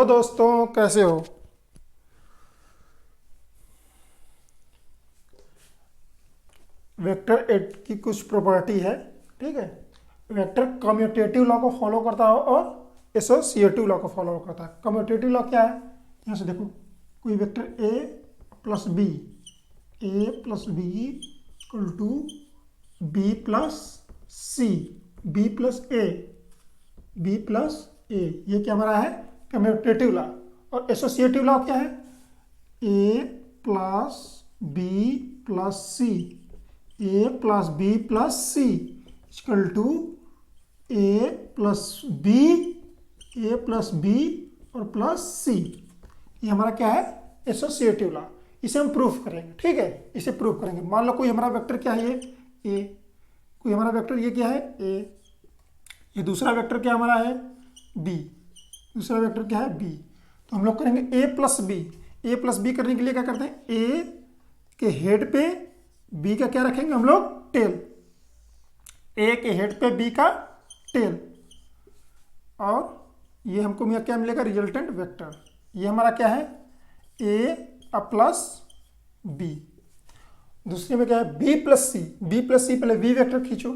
दोस्तों, कैसे हो। वेक्टर एट की कुछ प्रॉपर्टी है। ठीक है। वेक्टर कम्यूटेटिव लॉ को फॉलो करता है और एसोसिएटिव लॉ को फॉलो करता है। कम्यूटेटिव लॉ क्या है, यहाँ से देखो, कोई vector A plus B equal to B plus C, B plus A, ये क्या हमारा है कम्यूटेटिव लॉ। और एसोसिएटिव लॉ क्या है, A plus B plus C, A plus B plus C equal to A plus B और plus C. ये हमारा क्या है एसोसिएटिव लॉ। इसे हम प्रूफ करेंगे। ठीक है, इसे प्रूफ करेंगे। मान लो कोई हमारा वेक्टर क्या है, ये ए, कोई हमारा वेक्टर ये क्या है ए, ये दूसरा वेक्टर क्या हमारा है बी, दूसरा वेक्टर क्या है बी। तो हम लोग करेंगे ए प्लस बी करने के लिए क्या करते हैं, ए के हेड पे बी का क्या रखेंगे हम लोग टेल, ए के हेड पे बी का टेल, और ये हमको क्या मिलेगा रिजल्टेंट वेक्टर। ये हमारा क्या है ए प्लस बी। दूसरे में क्या है बी प्लस सी, पहले बी वेक्टर खींचो,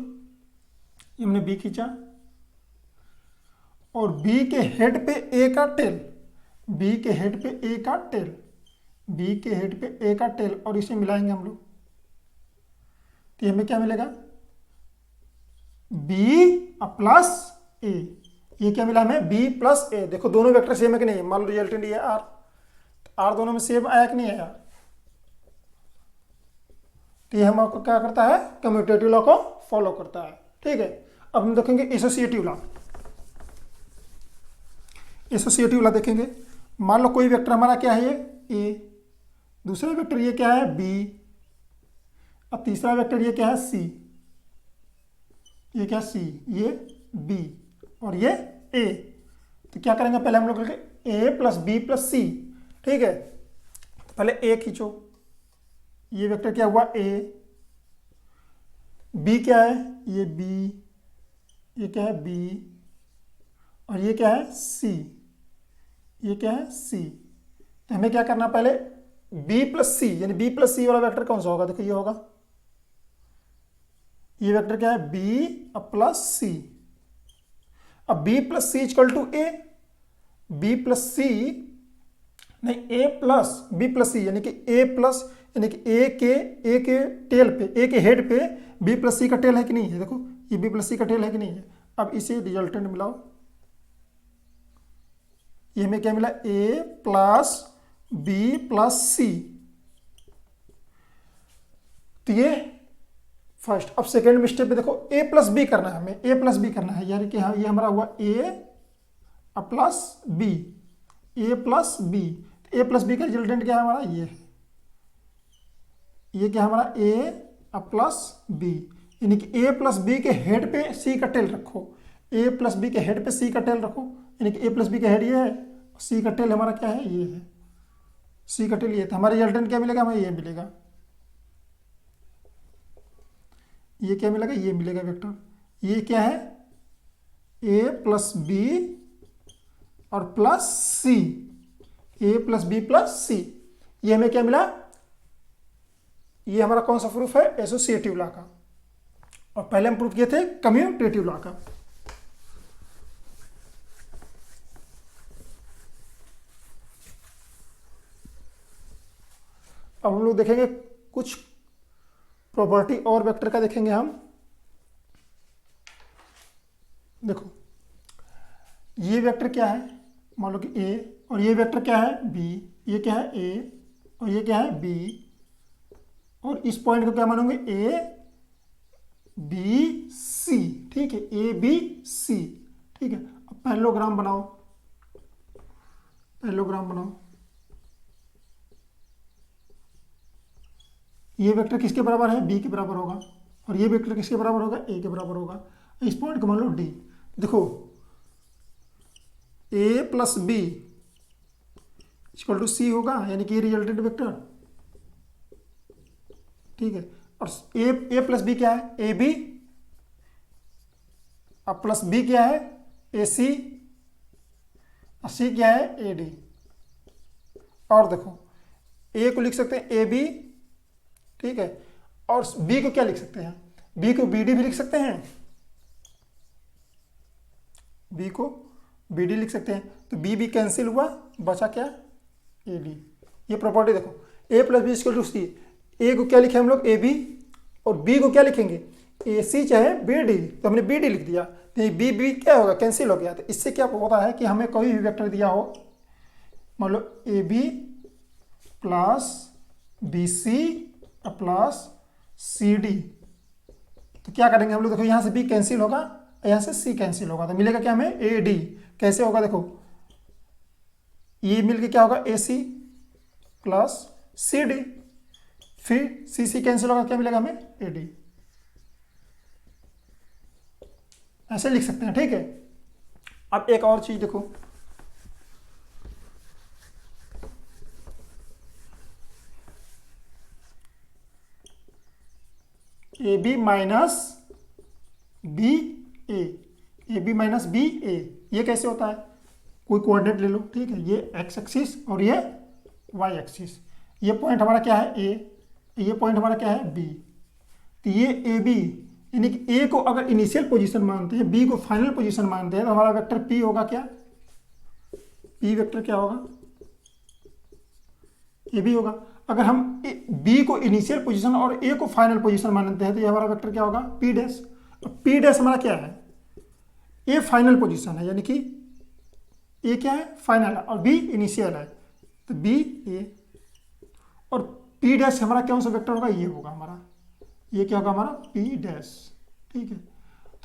ये हमने बी खींचा, और बी के हेड पे ए का टेल, बी के हेड पे ए का टेल, बी के हेड पे ए का टेल, और इसे मिलाएंगे हम लोग। तो हमें क्या मिलेगा बी प्लस ए। ये क्या मिला हमें बी प्लस ए। देखो दोनों वेक्टर सेम है कि नहीं, मान लो रिजल्टेंट ये आर, तो आर दोनों में सेम आया कि नहीं आया। तो ये हमको क्या करता है कम्यूटेटिव लॉ को फॉलो करता है। ठीक है, अब हम देखेंगे एसोसिएटिव लॉ। एसोसिएटिव लॉ देखेंगे, मान लो कोई वेक्टर हमारा क्या है ये ए, दूसरा वेक्टर ये क्या है बी, अब तीसरा वेक्टर ये क्या है सी, ये क्या सी, ये बी और ये ए। तो क्या करेंगे पहले हम लोग ए प्लस बी प्लस सी। ठीक है, पहले ए खींचो, ये वेक्टर क्या हुआ ए, बी क्या है ये बी, ये क्या है बी, और ये क्या है सी, ये क्या है सी। तो हमें क्या करना पहले बी प्लस सी, यानी बी प्लस सी वाला वेक्टर कौन सा होगा, देखो ये होगा, ये वेक्टर क्या है बी प्लस सी। अब B plus C equal to A, B plus C नहीं A plus B plus C, यानी कि ए प्लस, यानी कि ए के टेल पे, ए के हेड पे बी प्लस सी का टेल है कि नहीं है, देखो ये बी प्लस सी का टेल है कि नहीं है। अब इसे रिजल्टेंट मिलाओ, ये हमें क्या मिला ए प्लस बी प्लस सी। तो ये फर्स्ट। अब सेकेंड स्टेप पे देखो ए प्लस बी करना है, हमें ए प्लस बी करना है, यानी कि हाँ ये हमारा हुआ ए प्लस बी, ए प्लस बी। ए प्लस बी का रिजल्टेंट क्या है हमारा ये क्या हमारा ए प्लस बी, यानी कि ए प्लस बी के हेड पे सी का टेल रखो, ए प्लस बी के हेड पे सी का टेल रखो, यानी कि ए प्लस बी का हेड ये है, सी का टेल हमारा क्या है ये है, सी का टेल ये। तो हमारा रिजल्टेंट क्या मिलेगा, हमें ये मिलेगा, ये क्या मिलेगा, ये मिलेगा वेक्टर। ये क्या है ए प्लस बी और plus C, A plus B plus C. ये हमें क्या मिला, ये हमारा कौन सा प्रूफ है एसोसिएटिव लॉ का, और पहले हम प्रूफ किए थे कम्यूटेटिव लॉ का। अब हम लोग देखेंगे कुछ प्रॉपर्टी और वेक्टर का देखेंगे हम। देखो ये वेक्टर क्या है, मान लो कि ए, और ये वेक्टर क्या है बी, ये क्या है ए और ये क्या है बी, और इस पॉइंट को क्या मानोगे ए बी सी। ठीक है, ए बी सी। ठीक है, अब पैरेललोग्राम बनाओ, पैरेललोग्राम बनाओ। ये वेक्टर किसके बराबर है बी के बराबर होगा, और ये वेक्टर किसके बराबर होगा ए के बराबर होगा। इस पॉइंट को मान लो डी। देखो A plus B equal to सी होगा, यानी कि ये रिजल्टेंट वेक्टर। ठीक है, और ए प्लस बी क्या है ए बी, अब प्लस बी क्या है ए सी, और सी क्या है, ए डी। और देखो ए को लिख सकते हैं ए बी, ठीक है, और बी को क्या लिख सकते हैं, बी को बी डी भी लिख सकते हैं, बी को बी डी लिख सकते हैं। तो बी बी कैंसिल हुआ, बचा क्या, ए डी। ये प्रॉपर्टी देखो, A plus B equal to C, ए को क्या लिखे हम लोग, ए बी, और बी को क्या लिखेंगे, ए सी चाहे बी डी, तो हमने बी डी लिख दिया। तो बी बी क्या होगा, कैंसिल हो गया। तो इससे क्या होता है कि हमें कोई भी वेक्टर दिया हो, मान लो A B plus B C plus C D, तो क्या करेंगे हम लोग, देखो यहाँ से बी कैंसिल होगा, यहाँ से सी कैंसिल होगा, तो मिलेगा क्या हमें, ए डी। कैसे होगा, देखो ये मिलके क्या होगा, ए सी प्लस सी डी, फिर सी सी कैंसिल होगा, क्या मिलेगा हमें, ए डी। ऐसे लिख सकते हैं, ठीक है। अब एक और चीज देखो, A B minus B A B minus B A, ये कैसे होता है, कोई कोऑर्डिनेट ले लो, ठीक है, ये एक्स एक्सिस और ये वाई एक्सिस। ये पॉइंट हमारा क्या है, ए, ये पॉइंट हमारा क्या है, बी। तो ये ए बी, यानी कि ए को अगर इनिशियल पोजीशन मानते हैं, बी को फाइनल पोजीशन मानते हैं, तो हमारा वेक्टर पी होगा क्या, पी वेक्टर क्या होगा, ए बी होगा। अगर हम बी को इनिशियल पोजीशन और ए को फाइनल पोजीशन मानते हैं, तो ये हमारा वेक्टर क्या होगा, पी डैश। पी डैश हमारा क्या है, ए फाइनल पोजीशन है, यानी कि ए क्या है, फाइनल है, और बी इनिशियल है, तो बी ए, और पी डैश हमारा कौन सा वेक्टर होगा, ये होगा हमारा, ये क्या होगा हमारा, पी डैश, ठीक है।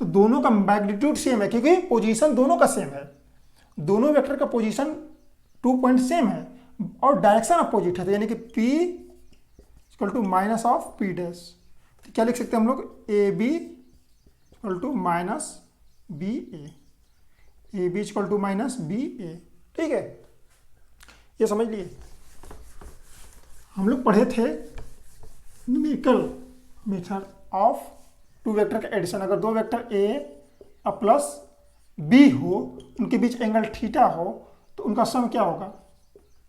तो दोनों का मैग्नीट्यूड सेम है, क्योंकि पोजीशन दोनों का सेम है, दोनों वेक्टर का पोजीशन 2 पॉइंट सेम है, और डायरेक्शन अपोजिट है, यानी कि P equal to minus of P dash. तो क्या लिख सकते हैं हम लोग, A B equal to minus B A B equal to minus B A, ठीक है। ये समझ लिए, हम लोग पढ़े थे numerical method of two vector का एडिशन। अगर दो वेक्टर ए प्लस बी हो, उनके बीच एंगल थीटा हो, तो उनका सम क्या होगा,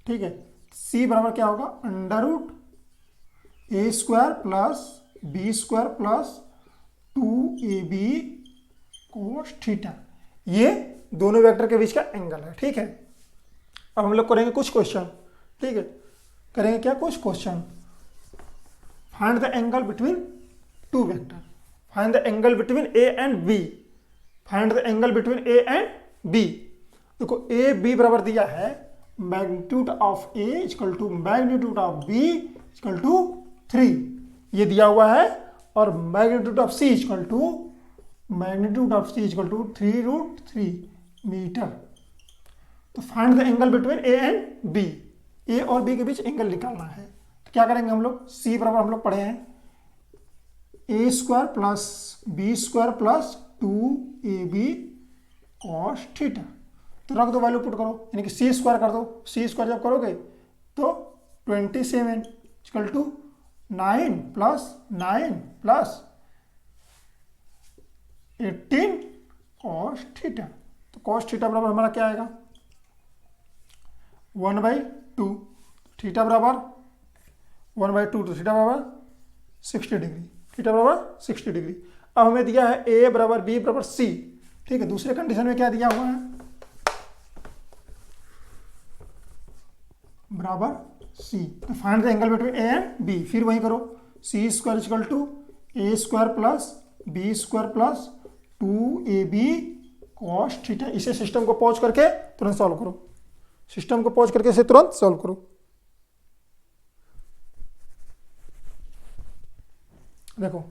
ठीक है। सी बराबर क्या होगा, under root A square plus B square plus 2ab cos theta, ये दोनों वेक्टर के बीच का एंगल है, ठीक है। अब हम लोग करेंगे कुछ क्वेश्चन, ठीक है, करेंगे क्या, कुछ question. Find the angle between two vector, find the angle between A and B, find the angle between A and B. देखो ए बी बराबर दिया है magnitude of A equal to magnitude of B equal to 3, ये दिया हुआ है, और magnitude of C equal to magnitude of C equal to 3√3 metre. तो find the angle between A and B, A और बी के बीच एंगल निकालना है। तो क्या करेंगे हम लोग, सी बराबर हम लोग पढ़े हैं A square plus B square plus 2ab cos theta. तो रख दो, वैल्यू पुट करो, यानी कि सी स्क्वायर कर दो, सी स्क्वायर जब करोगे तो 27 equal to 9 plus 9 plus 18 cos theta. तो कॉस थीटा बराबर हमारा क्या आएगा, 1/2, थीटा बराबर 1/2, तो थीटा बराबर 60 डिग्री, थीटा बराबर 60 डिग्री। अब हमें दिया है ए बराबर बी बराबर सी, ठीक है। दूसरे कंडीशन में क्या दिया हुआ है, बराबर सी। तो find the angle between A and B, फिर वही करो, C square equal to A square plus B square plus 2ab cos theta. इसे सिस्टम को पॉज करके तुरंत सॉल्व करो, सिस्टम को पॉज करके इसे तुरंत सॉल्व करो। देखो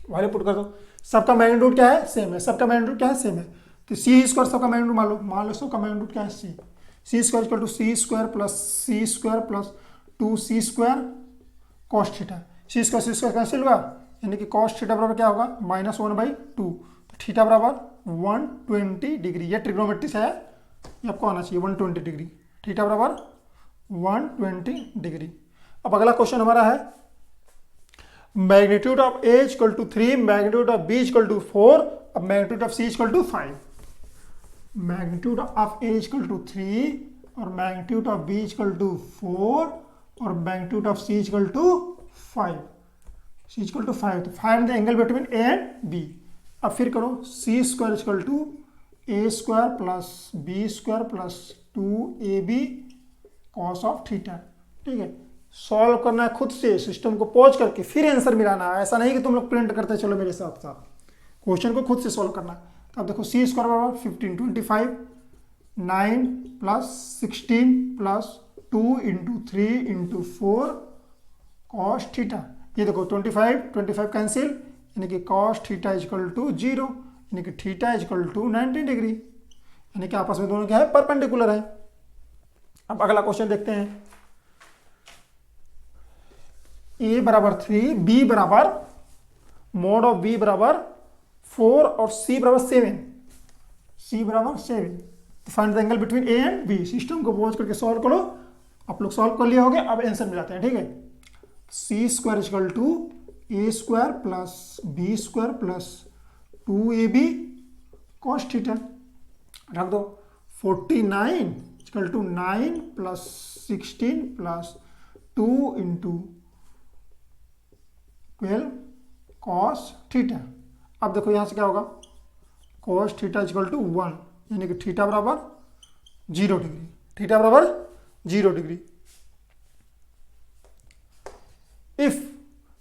वैल्यू पुट कर दो, सबका मैग्नीट्यूड क्या है, सेम है, सबका मैग्नीट्यूड क्या है, सेम है। तो सी स्क्वायर सबका मैग्नीट्यूड मान लो सबका मैग्नीट्यूड क्या है, C. C square equal to C square plus C square plus 2c square cos theta. C square cancel होगा, यानी कि कॉस थीटा बराबर क्या होगा, -1/2। तो थीटा बराबर 120 डिग्री, ये ट्रिग्नोमेट्री से है, ये आपको आना चाहिए 120 डिग्री, थीटा बराबर 120 डिग्री। अब अगला क्वेश्चन हमारा है magnitude of A equal to 3, magnitude of B equal to 4, अब magnitude of C equal to 5। Magnitude of A equal to 3 और magnitude of B equal to 4 और magnitude of C equal to 5, C equal to 5। तो find the angle between A and B. अब फिर करो C square equal to A square plus B square plus 2ab cos of theta. ठीक है, solve करना है खुद से, सिस्टम को पॉज करके फिर आंसर मिलाना है। ऐसा नहीं कि तुम लोग प्रिंट करते चलो मेरे साथ साथ, क्वेश्चन को खुद से सॉल्व करना है। तो अब देखो सी स्क्वायर बराबर 15 25 9 plus 16 plus 2 into 3 into 4 cos theta. ये देखो 25 कैंसिल, यानी कि कॉस थीटा इक्वल टू 0, यानी कि थीटा इक्वल टू 90 डिग्री, यानी कि आपस में दोनों क्या है, परपेंडिकुलर है। अब अगला क्वेश्चन देखते हैं। ए बराबर 3, बी बराबर मोड ऑफ बी बराबर 4 और सी बराबर 7, सी बराबर 7। तो find the angle between A and B. System को पॉज करके सॉल्व करो। आप लोग सॉल्व कर लिए होगे, अब आंसर मिलाते हैं। ठीक है, C square equal to A square plus B square plus 2ab cos theta. रख दो 49 equal to 9 plus 16 plus 2 into 12 cos theta. अब देखो यहाँ से क्या होगा, कॉस थीटा इक्वल टू 1, यानी कि थीटा बराबर 0 डिग्री, थीटा बराबर 0 degree.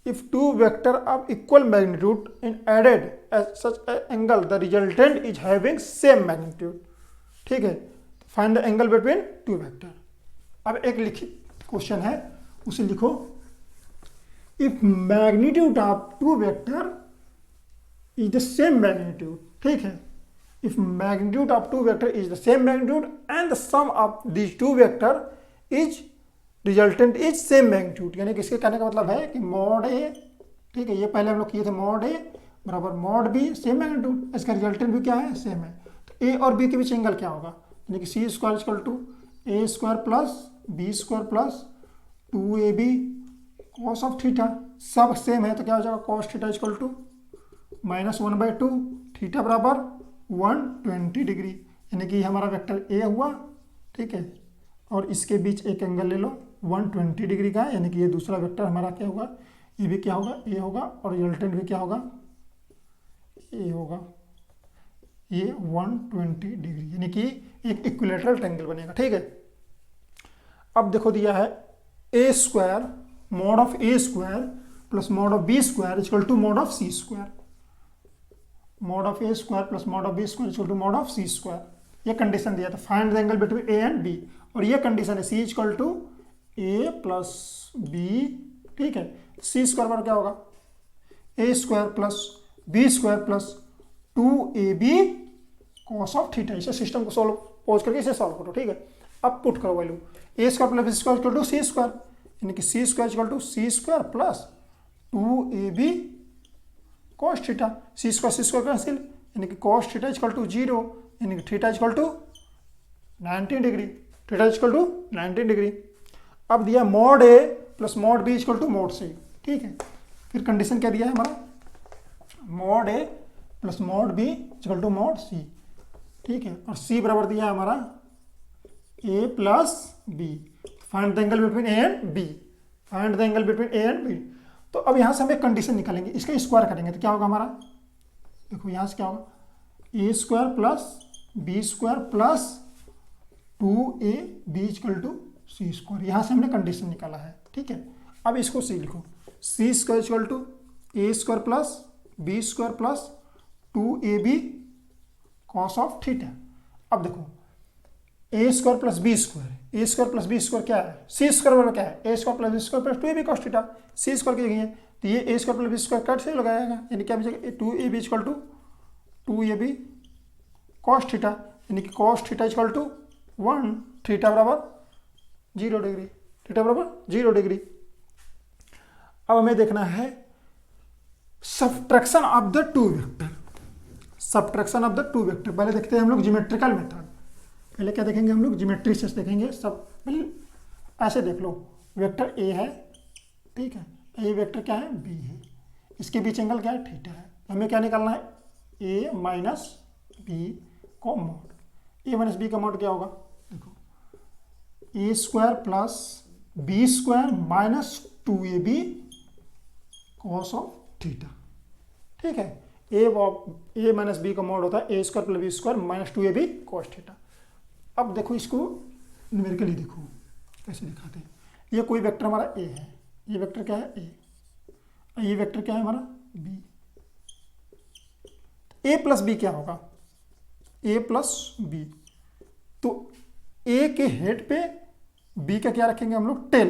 if two vector of equal magnitude and added at such an angle the resultant is having same magnitude। ठीक है, find the angle between two vector। अब एक लिखित question है, उसे लिखो। if magnitude of two vector is the same magnitude, ठीक है, if magnitude of two vector is the same magnitude and the sum of these two vector is resultant is same magnitude, यानी कि इसके कहने का मतलब है कि मॉड ए, ठीक है, ये पहले हम लोग किए थे, मॉड ए बराबर मॉड बी सेम मैग्नीट्यूड, इसका रिजल्टेंट भी क्या है, सेम है। तो ए और बी के बीच एंगल क्या होगा, यानी कि C square equal to A square plus B square plus 2ab cos of theta. सब सेम है तो क्या हो जाएगा, cos theta equal to -1/2, theta बराबर 120 डिग्री, यानी कि हमारा वेक्टर ए हुआ। ठीक है, और इसके बीच एक एंगल ले लो 120 डिग्री का, यानी कि ये दूसरा वेक्टर हमारा क्या होगा, ये भी क्या होगा, ए होगा, और रिजल्टेंट भी क्या होगा, ए होगा। ये 120 डिग्री, यानी कि एक इक्विलेटरल ट्रायंगल बनेगा। ठीक है, अब देखो दिया है A square mod of A square plus mod of B square equal to mod of C square, mod of A square plus mod of B square equal to mod of C square. ये condition दिया था, find the angle between A and B, और ये condition है C equal to A plus B. ठीक है, C square पर क्या होगा, A square plus B square plus 2ab cos of theta. इसे सिस्टम को सॉल्व पॉज करके इसे सॉल्व करो। ठीक है, अब पुट करो value, A square plus B square equal to C square, यानी कि C square equal to C square plus 2ab cos theta. C square cancel, यानी कि कॉस थीटा इक्वल टू 0, यानी कि theta equal to 90 degree, theta equal to 90 degree. अब दिया mod A plus mod B equal to mod C. ठीक है, फिर condition क्या दिया है हमारा, mod A plus mod B equal to mod C. ठीक है, और सी बराबर दिया है हमारा A plus B. Find the angle between A and B, find the angle between A and B. तो अब यहाँ से हम एक कंडीशन निकालेंगे, इसका स्क्वायर करेंगे तो क्या होगा हमारा, देखो यहाँ से क्या होगा, A square plus B square plus 2ab equal to C square. यहाँ से हमने कंडीशन निकाला है। ठीक है, अब इसको सी लिखो, C square equal to A square plus B square plus 2ab cos of theta. अब देखो A square plus B square, A square plus B square क्या है, सी स्क्वायर बराबर क्या है, A square plus B square plus 2ab cos theta. C square की जगह है तो ये A square plus B square cut से लगाया जाएगा, यानी क्या बचेगा, 2ab equal to 2ab cos theta, यानी कि cos theta equal to 1, theta बराबर 0 डिग्री, थीटा बराबर 0 डिग्री। अब हमें देखना है subtraction of the two vector, subtraction of the two vector. पहले देखते हैं हम लोग ज्योमेट्रिकल मेथड, पहले क्या देखेंगे हम लोग, ज्योमेट्री से देखेंगे सब। पहले ऐसे देख लो, वेक्टर ए है, ठीक है, ये वेक्टर क्या है, बी है, इसके बीच एंगल क्या है, थीटा है। हमें क्या निकालना है, ए माइनस बी को मॉड, ए माइनस बी का अमाउंट क्या होगा, देखो A square plus B square minus 2ab cos of theta. ठीक है, ए माइनस बी का अमाउंट होता है A square plus B square minus 2ab cos theta. अब देखो इसको न्यूमेरिकली देखो कैसे दिखाते हैं। ये कोई वेक्टर हमारा ए है, ये वेक्टर क्या है ए, ये वेक्टर क्या है हमारा बी। ए प्लस बी क्या होगा, ए प्लस बी, तो ए के हेड पे बी का क्या रखेंगे हम लोग, टेल,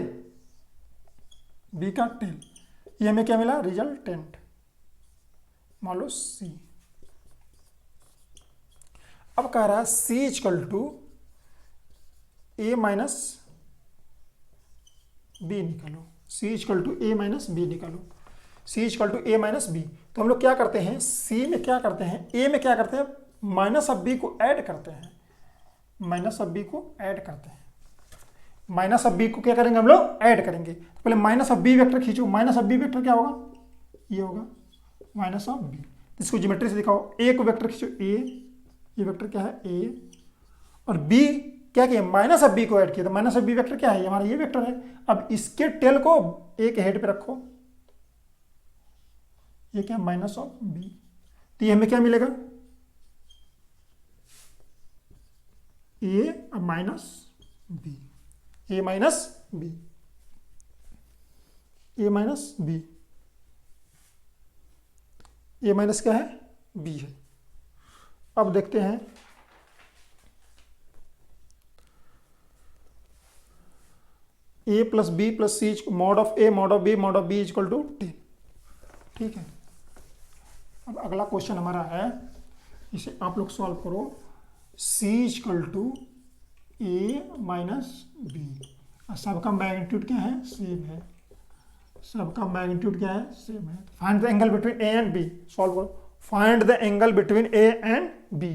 बी का टेल। ये हमें क्या मिला, रिजल्टेंट, मान लो सी। अब कह रहा है C equal to A minus B निकालो, C equal to A minus B निकालो, C equal to A minus B. तो हम लोग क्या करते हैं, सी में क्या करते हैं, ए में क्या करते हैं, माइनस ऑफ बी को ऐड करते हैं, माइनस ऑफ बी को ऐड करते हैं, माइनस ऑफ बी को क्या करेंगे हम लोग, ऐड करेंगे। तो पहले माइनस ऑफ बी वेक्टर खींचो, माइनस ऑफ बी वेक्टर क्या होगा, ये होगा माइनस ऑफ बी। इसको ज्योमेट्री से दिखाओ, ए को वेक्टर खींचो ए, ये वेक्टर क्या है ए, और बी क्या किया, माइनस ऑफ बी को ऐड किया, तो माइनस ऑफ बी वेक्टर क्या है, हमारा ये वेक्टर है। अब इसके टेल को ए के हेड पे रखो, ये क्या माइनस ऑफ बी, तो ये हमें क्या मिलेगा, A minus B, A minus B, A minus B, A minus क्या है बी है। अब देखते हैं A plus B plus C mod of A mod of B equal to 10। ठीक है, अब अगला क्वेश्चन हमारा है, इसे आप लोग सॉल्व करो। C equal to A minus B, सबका मैग्नीट्यूड क्या है, सेम है, सबका मैग्नीट्यूड क्या है, सेम है। Find the angle between A and B, solve करो। Find the angle between A and B,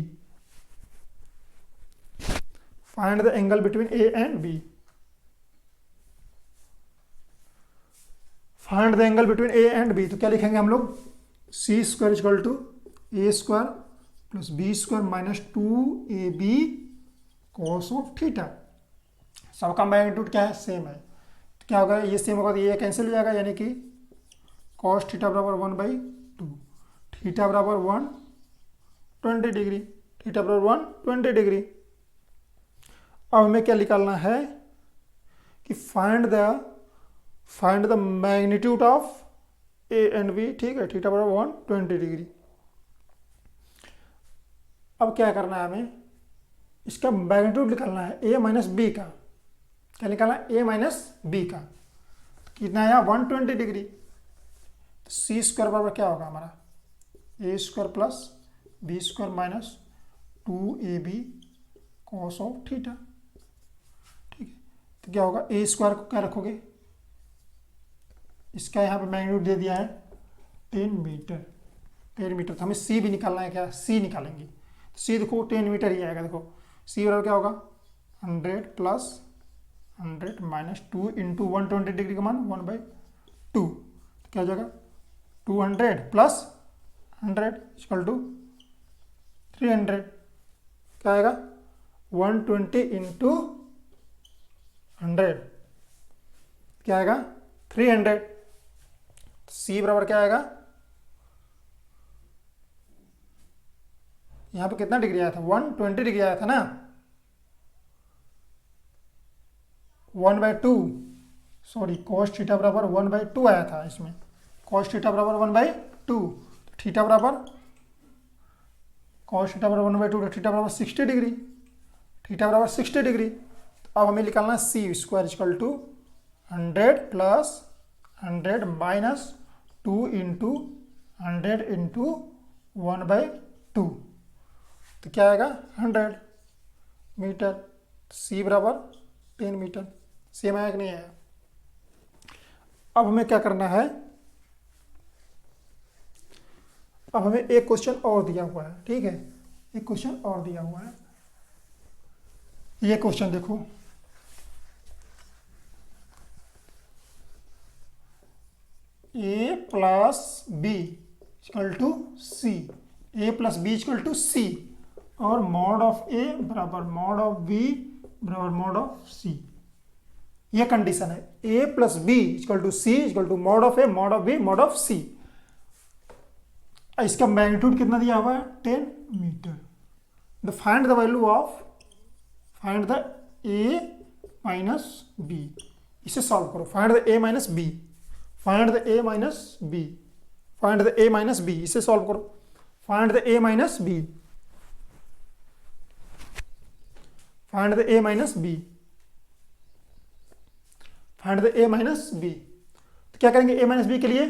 find the angle between A and B, find the angle between A and B. तो क्या लिखेंगे हम लोग, C square equal to A square plus B square minus 2ab cos of theta. सबका magnitude क्या है, same है, तो क्या होगा, ये सेम होगा तो ये कैंसिल हो जाएगा, यानी कि कॉस थीटा बराबर 1/2, थीटा बराबर 120 डिग्री, थीटा बराबर 120 डिग्री। अब हमें क्या निकालना है कि find the magnitude of A and B. ठीक है, थीटा बराबर 120 डिग्री। अब क्या करना है, हमें इसका मैग्नीट्यूड निकालना है ए माइनस बी का। क्या निकालना है, ए माइनस बी का, तो कितना आया 120 डिग्री। तो सी स्क्वायर बराबर क्या होगा हमारा, A square plus B square minus 2ab cos of theta. ठीक है, तो क्या होगा, ए स्क्वायर को क्या रखोगे, इसका यहाँ पे मैग्नीट्यूड दे दिया है 10 मीटर, 10 मीटर। तो हमें सी भी निकालना है, क्या सी निकालेंगे, तो सी देखो 10 मीटर ही आएगा। देखो सी बराबर क्या होगा, 100 प्लस 100 माइनस 2 इंटू 120 डिग्री का मान 1/2, तो क्या हो जाएगा 200 प्लस 100 इक्वल टू 300। क्या आएगा 120 इंटू 100 क्या आएगा 300। सी बराबर क्या आएगा, यहां पे कितना डिग्री आया था, 120 डिग्री आया था ना, 1/2, सॉरी कॉस थीटा बराबर 1/2 आया था इसमें, कॉस थीटा बराबर 1/2, थीटा बराबर कॉस थीटा बराबर 1/2, थीटा बराबर 60 डिग्री, थीटा बराबर 60 डिग्री। तो अब हमें निकालना है C square equal to 100 plus 100 minus 2 into 100 into 1/2, तो क्या आएगा 100 मीटर। सी बराबर 10 मीटर। सेम आया कि नहीं आया। अब हमें क्या करना है, अब हमें एक क्वेश्चन और दिया हुआ है। ठीक है, एक क्वेश्चन और दिया हुआ है, ये क्वेश्चन देखो, A plus B equal to C, A plus B equal to C, और मॉड ऑफ ए बराबर मॉड ऑफ बी बराबर मॉड ऑफ सी। ये कंडीशन है, A plus B equal to C equal to mod of A mod of B mod of C. इसका magnitude कितना दिया हुआ है 10 metre. The find the value of find the A minus B. इसे solve करो, find the A minus B, find the A minus B, find the A minus B, इसे solve करो। Find the A minus B, find the A minus B, find the A minus B. तो क्या करेंगे ए minus B के लिए,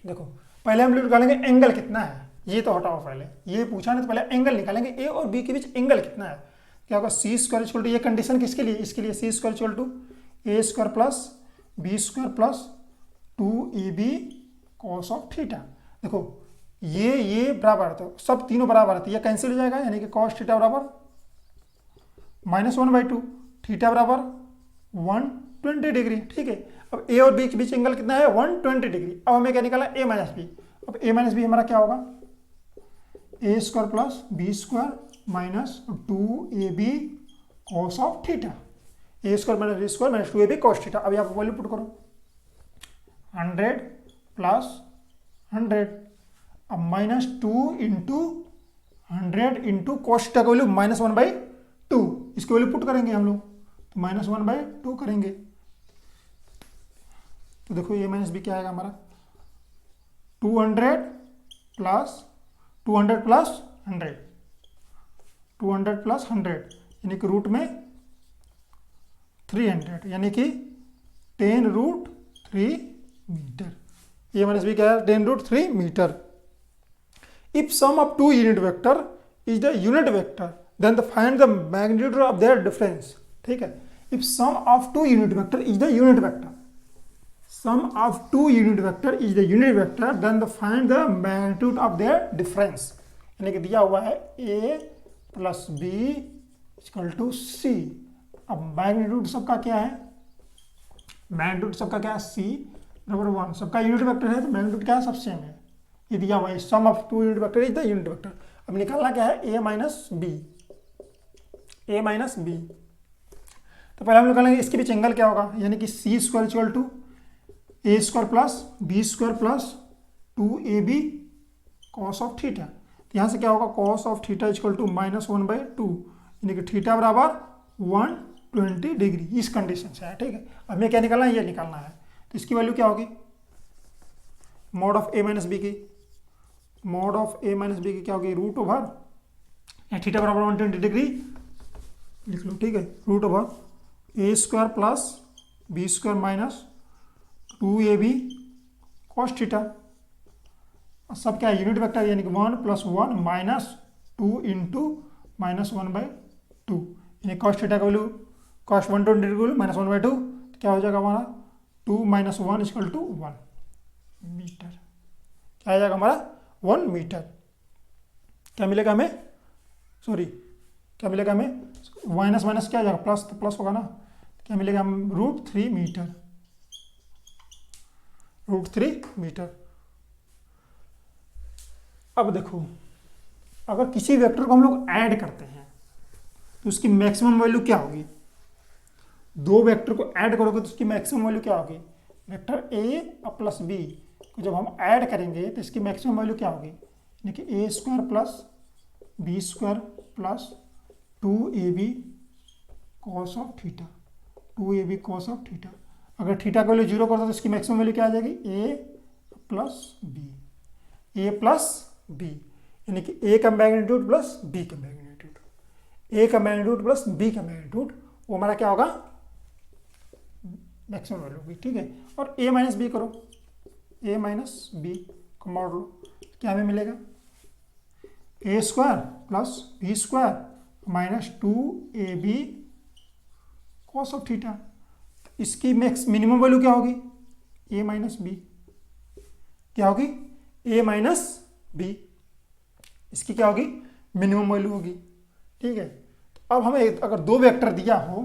देखो पहले हम लोग निकालेंगे एंगल कितना है, ये तो हटाओ पहले, ये पूछा नहीं तो पहले एंगल निकालेंगे, ए और बी के बीच एंगल कितना है। क्या होगा सी स्क्वायर इक्वल टू, ये कंडीशन किसके लिए, इसके लिए C square equal to A square plus B square plus 2ab cos of theta. देखो ये बराबर, तो सब तीनों बराबर है, ये कैंसिल हो जाएगा, यानी कि कॉस थीटा बराबर -1/2, थीटा बराबर 120 डिग्री। ठीक है, अब ए और बी के बीच एंगल कितना है 120 डिग्री। अब हमें क्या निकाला ए माइनस बी। अब ए माइनस बी हमारा क्या होगा, A square plus B square minus 2ab cos of theta, A square minus B square minus 2ab cos theta. अब यहाँ पर वैल्यू पुट करो, 100 प्लस 100, अब -2 इंटू 100 इंटू कॉस थीटा का वैल्यू -1/2, इसकी वैल्यू पुट करेंगे हम लोग, तो -1/2 करेंगे। तो देखो ए माइनस बी क्या आएगा हमारा, 200 प्लस 200 प्लस 100, 200 प्लस 100 यानी कि रूट में 300, यानी कि 10√3 मीटर। ए माइनस बी क्या है 10√3 मीटर। If sum of two unit vector is the unit vector then find the magnitude of their difference. ठीक है, if sum of two unit vector is the unit vector, sum of two unit vector is the unit vector, then find the magnitude of their difference। यानी कि दिया हुआ है a plus b equal to c। अब magnitude सबका क्या है, magnitude सबका क्या है c बराबर 1, सबका यूनिट वेक्टर है तो मैग्नीट्यूड क्या है सब सेम है। ये दिया हुआ है sum of two unit vector is the unit vector. अब निकालना क्या है a minus B, a minus B. तो पहले हम निकालेंगे इसके बीच एंगल क्या होगा, यानी कि c square equal to A square plus B square plus 2ab cos of theta. तो यहाँ से क्या होगा cos of theta equal to -1/2, यानी कि थीटा बराबर 120 डिग्री। इस कंडीशन से है। ठीक है, अब हमें क्या निकालना है, ये निकालना है। तो इसकी वैल्यू क्या होगी, mod of A minus B की, mod of A minus B की क्या होगी √, थीटा बराबर 120 डिग्री लिख लो। ठीक है, √, A square plus B square minus 2ab cos theta. सब क्या है यूनिट वेक्टर, यानी कि 1 + 1 -2 इंटू -1/2, यानी कॉस थीटा का वैल्यू कॉस 120 डिग्री -1/2, तो क्या हो जाएगा हमारा 2 - 1 = 1 मीटर। क्या आ जाएगा हमारा 1 मीटर। क्या मिलेगा हमें, सॉरी क्या मिलेगा हमें, माइनस माइनस क्या आ जाएगा प्लस, तो प्लस होगा ना। क्या मिलेगा हम √3 मीटर, √3 मीटर। अब देखो अगर किसी वेक्टर को हम लोग ऐड करते हैं तो उसकी मैक्सिमम वैल्यू क्या होगी, दो वेक्टर को ऐड करोगे तो उसकी मैक्सिमम वैल्यू क्या होगी, वेक्टर a और प्लस b को जब हम ऐड करेंगे तो इसकी मैक्सिमम वैल्यू क्या होगी, यानी कि a square plus B square plus 2ab cos of theta, 2ab cos of theta. अगर थीटा का वैल्यू 0 कर दो तो इसकी मैक्सिमम वैल्यू क्या आ जाएगी, a plus B, a plus B, यानी कि a का मैग्नीट्यूड प्लस b का मैग्नीट्यूड, a का मैग्नीट्यूड प्लस b का मैग्नीट्यूड, वो हमारा क्या होगा मैक्सिमम वैल्यू होगी। ठीक है, और a माइनस बी करो, a माइनस बी को मॉड लो, क्या हमें मिलेगा a square plus B square minus 2ab cos of theta. इसकी मैक्स मिनिमम वैल्यू क्या होगी, a माइनस बी, क्या होगी a माइनस बी, इसकी क्या होगी मिनिमम वैल्यू होगी। ठीक है, तो अब हमें अगर दो वेक्टर दिया हो,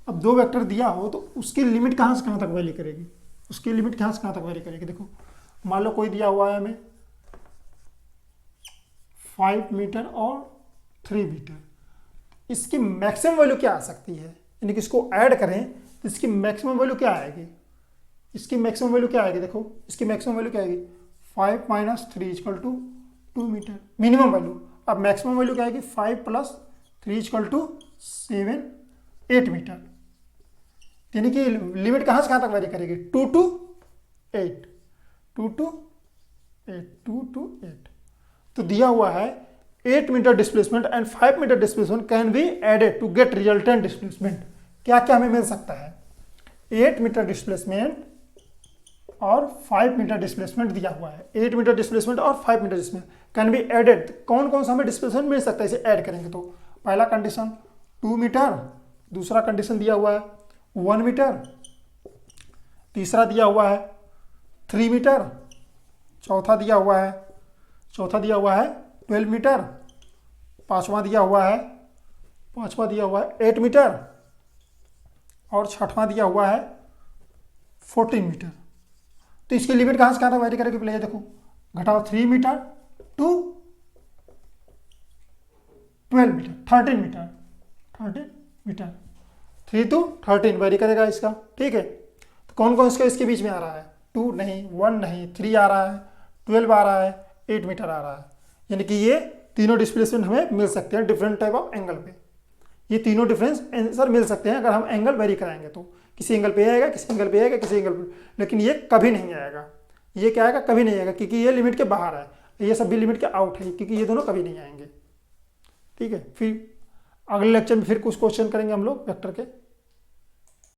अब दो वेक्टर दिया हो तो उसकी लिमिट कहाँ से कहाँ तक वैल्यू करेगी, उसकी लिमिट कहाँ से कहाँ तक वैल्यू करेगी। देखो मान लो कोई दिया हुआ है हमें 5 मीटर और 3 मीटर। इसकी मैक्सिमम वैल्यू क्या आ सकती है, यानी कि इसको ऐड करें तो इसकी मैक्सिमम वैल्यू क्या आएगी, इसकी मैक्सिमम वैल्यू क्या आएगी, देखो इसकी मैक्सिमम वैल्यू क्या आएगी 5 - 3 = 2 मीटर मिनिमम वैल्यू। अब मैक्सिमम वैल्यू क्या आएगी 5 + 3 = 7 8 मीटर। यानी कि लिमिट कहाँ से कहाँ तक वेरी करेगी 2 to 8 2 to 8 तो दिया हुआ है 8 metre displacement and 5 metre displacement can be added to get resultant displacement. क्या क्या हमें मिल सकता है 8 मीटर डिस्प्लेसमेंट और 5 मीटर डिस्प्लेसमेंट दिया हुआ है। 8 मीटर डिस्प्लेसमेंट और 5 metre displacement can be added. कौन कौन सा हमें डिस्प्लेसमेंट मिल सकता है इसे ऐड करेंगे तो पहला कंडीशन 2 मीटर, दूसरा कंडीशन दिया हुआ है 1 मीटर, तीसरा दिया हुआ है 3 मीटर, चौथा दिया हुआ है 12 मीटर, पांचवा दिया हुआ है 8 मीटर और छठवां दिया हुआ है 14 मीटर। तो इसकी लिमिट कहाँ से कहाँ तक वेरी करेगी पहले ये देखो, घटाओ 3 metre to 12 metre 13 metre 3 to 13 vary करेगा इसका, ठीक है। तो कौन कौन सा इसके बीच में आ रहा है 2 नहीं, 1 नहीं, 3 आ रहा है, 12 आ रहा है, 8 मीटर आ रहा है। यानी कि ये तीनों डिस्प्लेसमेंट हमें मिल सकते हैं डिफरेंट टाइप ऑफ एंगल पे। ये तीनों डिफरेंस आंसर मिल सकते हैं अगर हम एंगल वेरी कराएंगे तो। किसी एंगल पे आएगा, किसी एंगल पे आएगा, किसी एंगल पे, लेकिन ये कभी नहीं आएगा। ये क्या आएगा कभी नहीं आएगा क्योंकि ये लिमिट के बाहर है, ये सब भी लिमिट के आउट है क्योंकि ये दोनों कभी नहीं आएंगे, ठीक है। फिर अगले लेक्चर में फिर कुछ क्वेश्चन करेंगे हम लोग वेक्टर के।